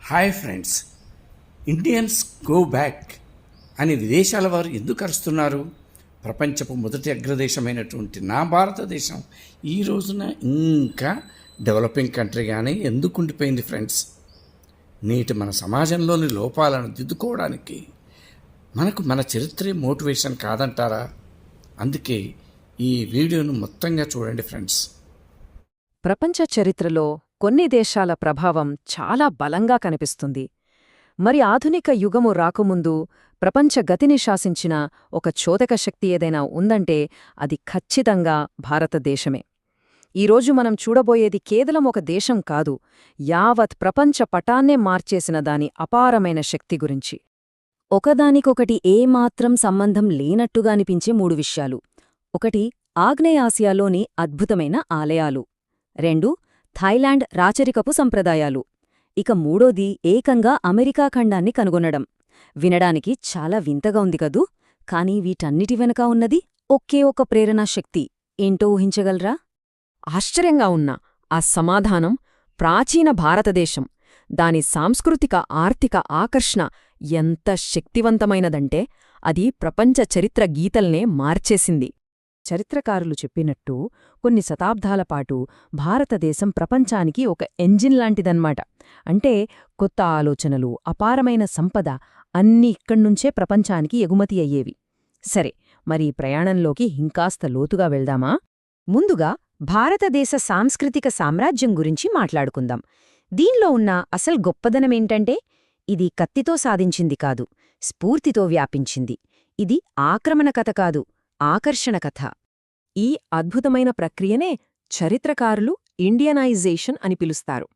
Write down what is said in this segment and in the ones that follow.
Hi friends, Indians go back అని విదేశాల వారు ఎందుకు అరుస్తున్నారు? ప్రపంచపు మొదటి అగ్రదేశమైనటువంటి నా భారతదేశం ఈ రోజున ఇంకా డెవలపింగ్ కంట్రీగానే ఎందుకు ఉండిపోయింది ఫ్రెండ్స్? నేటి మన సమాజంలోని లోపాలను దిద్దుకోవడానికి మనకు మన చరిత్రే మోటివేషన్ కాదంటారా? అందుకే ఈ వీడియోను మొత్తంగా చూడండి ఫ్రెండ్స్. ప్రపంచ చరిత్రలో కొన్ని దేశాల ప్రభావం చాలా బలంగా కనిపిస్తుంది. మరి ఆధునిక యుగము రాకముందు ప్రపంచ గతిని శాసించిన ఒక చోదక శక్తి ఏదైనా ఉందంటే అది ఖచ్చితంగా భారతదేశమే. ఈరోజు మనం చూడబోయేది కేవలం ఒక దేశం కాదు, యావత్ ప్రపంచ పటాన్నే మార్చేసిన దాని అపారమైన శక్తి గురించి. ఒకదానికొకటి ఏమాత్రం సంబంధం లేనట్టుగా అనిపించే మూడు విషయాలు. ఒకటి, ఆగ్నేయాసియాలోని అద్భుతమైన ఆలయాలు. 2, థాయిలాండ్ రాచరికపు సంప్రదాయాలు. ఇక మూడోది, ఏకంగా అమెరికా ఖండాన్ని కనుగొనడం. వినడానికి చాలా వింతగా ఉంది కదూ, కానీ వీటన్నిటి వెనక ఉన్నది ఒకే ఒక ప్రేరణా శక్తి. ఏంటో ఊహించగలరా? ఆశ్చర్యంగా ఉన్న ఆ సమాధానం ప్రాచీన భారతదేశం. దాని సాంస్కృతిక ఆర్థిక ఆకర్షణ ఎంత శక్తివంతమైనదంటే అది ప్రపంచ చరిత్ర గీతల్నే మార్చేసింది. చరిత్రకారులు చెప్పినట్టు కొన్ని శతాబ్దాలపాటు భారతదేశం ప్రపంచానికి ఒక ఎంజిన్ లాంటిదన్మాట. అంటే కొత్త ఆలోచనలు, అపారమైన సంపద అన్నీ ఇక్కడ్నుంచే ప్రపంచానికి ఎగుమతి అయ్యేవి. సరే, మరి ప్రయాణంలోకి ఇంకాస్త లోతుగా వెళ్దామా? ముందుగా భారతదేశ సాంస్కృతిక సామ్రాజ్యం గురించి మాట్లాడుకుందాం. దీనిలో ఉన్న అసలు గొప్పదనమేంటంటే ఇది కత్తితో సాధించింది కాదు, స్ఫూర్తితో వ్యాపించింది. ఇది ఆక్రమణ కథ కాదు, ఆకర్షణ కథ. ఈ అద్భుతమైన ప్రక్రియనే చరిత్రకారులు ఇండియనైజేషన్ అని పిలుస్తారు.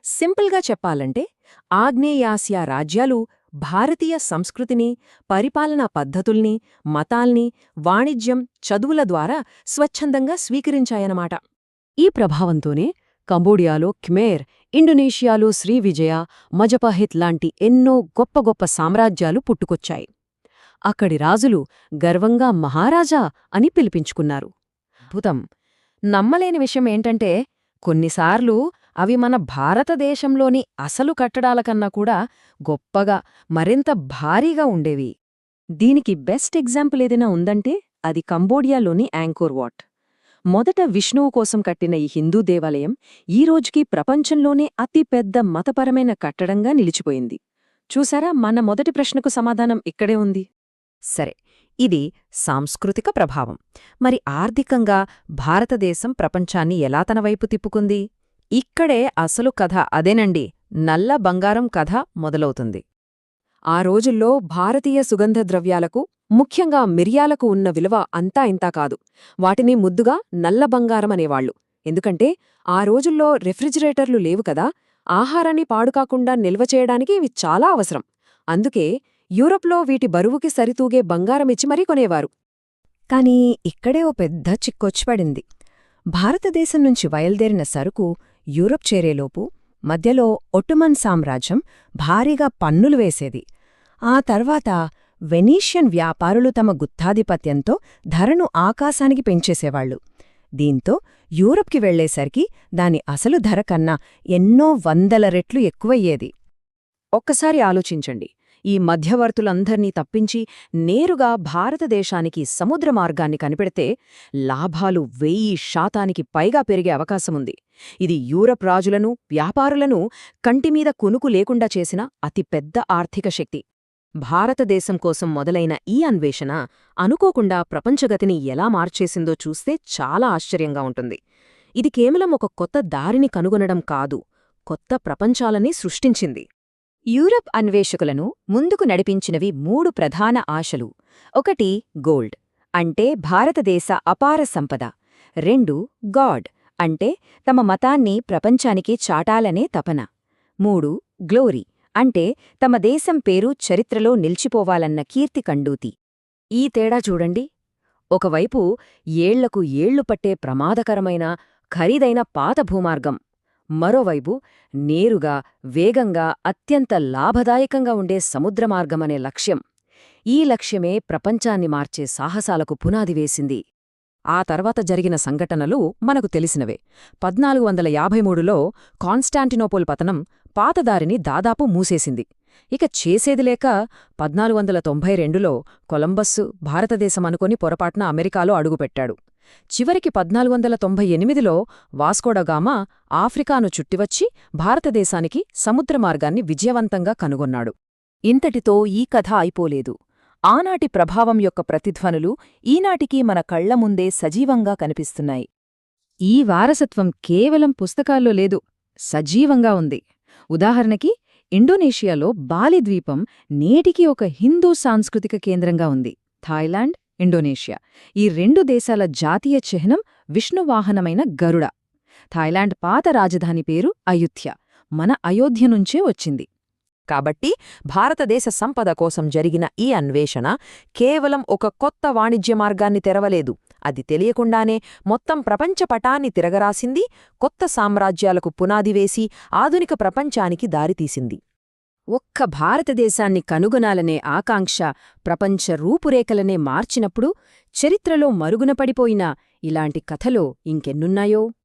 సింపుల్గా చెప్పాలంటే ఆగ్నేయాసియా రాజ్యాలు భారతీయ సంస్కృతిని, పరిపాలనా పద్ధతుల్ని, మతాల్ని, వాణిజ్యం, చదువుల ద్వారా స్వచ్ఛందంగా స్వీకరించాయనమాట. ఈ ప్రభావంతోనే కంబోడియాలో ఖ్మేర్, ఇండోనేషియాలో శ్రీవిజయ, మజపహిత్ లాంటి ఎన్నో గొప్ప గొప్ప సామ్రాజ్యాలు పుట్టుకొచ్చాయి. అక్కడి రాజులు గర్వంగా మహారాజా అని పిలిపించుకున్నారు. అద్భుతం. నమ్మలేని విషయమేంటంటే కొన్నిసార్లు అవి మన భారతదేశంలోని అసలు కట్టడాల కన్నా కూడా గొప్పగా, మరింత భారీగా ఉండేవి. దీనికి బెస్ట్ ఎగ్జాంపుల్ ఏదైనా ఉందంటే అది కంబోడియాలోని యాంకోర్ వాట్. మొదట విష్ణువు కోసం కట్టిన ఈ హిందూ దేవాలయం ఈ రోజుకి ప్రపంచంలోనే అతిపెద్ద మతపరమైన కట్టడంగా నిలిచిపోయింది. చూసారా, మన మొదటి ప్రశ్నకు సమాధానం ఇక్కడే ఉంది. సరే, ఇది సాంస్కృతిక ప్రభావం. మరి ఆర్థికంగా భారతదేశం ప్రపంచాన్ని ఎలా తన వైపు తిప్పుకుంది? ఇక్కడే అసలు కథ అదేనండి, నల్ల బంగారం కథ మొదలవుతుంది. ఆ రోజుల్లో భారతీయ సుగంధ ద్రవ్యాలకు, ముఖ్యంగా మిరియాలకు ఉన్న విలువ అంతా ఇంతా కాదు. వాటిని ముద్దుగా నల్ల బంగారం అనేవాళ్లు. ఎందుకంటే ఆ రోజుల్లో రెఫ్రిజిరేటర్లు లేవు కదా, ఆహారాన్ని పాడుకాకుండా నిల్వ చేయడానికి ఇవి చాలా అవసరం. అందుకే యూరప్లో వీటి బరువుకి సరితూగే బంగారమిచ్చి మరీ కొనేవారు. కాని ఇక్కడే ఓ పెద్ద చిక్కొచ్చిపడింది. భారతదేశం నుంచి బయల్దేరిన సరుకు యూరప్ చేరేలోపు మధ్యలో ఒట్టమన్ సామ్రాజ్యం భారీగా పన్నులు వేసేది. ఆ తర్వాత వెనీషియన్ వ్యాపారులు తమ గుత్తాధిపత్యంతో ధరను ఆకాశానికి పెంచేసేవాళ్లు. దీంతో యూరప్కి వెళ్లేసరికి దాని అసలు ధర కన్నా ఎన్నో వందల రెట్లు ఎక్కువయ్యేది. ఒక్కసారి ఆలోచించండి, ఈ మధ్యవర్తులందర్నీ తప్పించి నేరుగా భారతదేశానికి సముద్ర మార్గాన్ని కనిపెడితే లాభాలు 1000% పైగా పెరిగే అవకాశముంది. ఇది యూరప్ రాజులను, వ్యాపారులను కంటిమీద కునుకు లేకుండా చేసిన అతిపెద్ద ఆర్థిక శక్తి. భారతదేశం కోసం మొదలైన ఈ అన్వేషణ అనుకోకుండా ప్రపంచగతిని ఎలా మార్చేసిందో చూస్తే చాలా ఆశ్చర్యంగా ఉంటుంది. ఇది కేవలం ఒక కొత్త దారిని కనుగొనడం కాదు, కొత్త ప్రపంచాలని సృష్టించింది. యూరప్ అన్వేషకులను ముందుకు నడిపించినవి 3 ప్రధాన ఆశలు. 1, గోల్డ్ అంటే భారతదేశ అపార సంపద. 2, గాడ్ అంటే తమ మతాన్ని ప్రపంచానికి చాటాలనే తపన. 3, గ్లోరీ అంటే తమ దేశం పేరు చరిత్రలో నిలిచిపోవాలన్న కీర్తి కండూతి. ఈ తేడా చూడండి. ఒకవైపు ఏళ్లకు ఏళ్లు పట్టే ప్రమాదకరమైన, ఖరీదైన పాత భూమార్గం, మరోవైపు నేరుగా, వేగంగా, అత్యంత లాభదాయకంగా ఉండే సముద్రమార్గమనే లక్ష్యం. ఈ లక్ష్యమే ప్రపంచాన్ని మార్చే సాహసాలకు పునాది వేసింది. ఆ తర్వాత జరిగిన సంఘటనలు మనకు తెలిసినవే. 1453లో కాన్స్టాంటినోపోల్ పతనం పాతదారిని దాదాపు మూసేసింది. ఇక చేసేదిలేక 1492లో కొలంబస్సు భారతదేశమనుకొని పొరపాటున అమెరికాలో అడుగుపెట్టాడు. చివరికి 1498లో వాస్కోడగామా ఆఫ్రికాను చుట్టివచ్చి భారతదేశానికి సముద్రమార్గాన్ని విజయవంతంగా కనుగొన్నాడు. ఇంతటితో ఈ కథ అయిపోలేదు. ఆనాటి ప్రభావం యొక్క ప్రతిధ్వనులు ఈనాటికీ మన కళ్ల ముందే సజీవంగా కనిపిస్తున్నాయి. ఈ వారసత్వం కేవలం పుస్తకాల్లో లేదు, సజీవంగా ఉంది. ఉదాహరణకి ఇండోనేషియాలో బాలి ద్వీపం నేటికీ ఒక హిందూ సాంస్కృతిక కేంద్రంగా ఉంది. థాయిలాండ్, ఇండోనేషియా ఈ రెండు దేశాల జాతీయ చిహ్నం విష్ణువాహనమైన గరుడ. థాయిలాండ్ పాత రాజధాని పేరు అయుధ్య, మన అయోధ్య నుంచే వచ్చింది. కాబట్టి భారతదేశ సంపద కోసం జరిగిన ఈ అన్వేషణ కేవలం ఒక కొత్త వాణిజ్య మార్గాన్ని తెరవలేదు, అది తెలియకుండానే మొత్తం ప్రపంచపటాన్ని తిరగరాసింది, కొత్త సామ్రాజ్యాలకు పునాదివేసి ఆధునిక ప్రపంచానికి దారితీసింది. ఒక్క భారతదేశాన్ని కనుగొనాలనే ఆకాంక్ష ప్రపంచ రూపురేఖలనే మార్చినప్పుడు చరిత్రలో మరుగునపడిపోయిన ఇలాంటి కథలో ఇంకెన్నున్నాయో.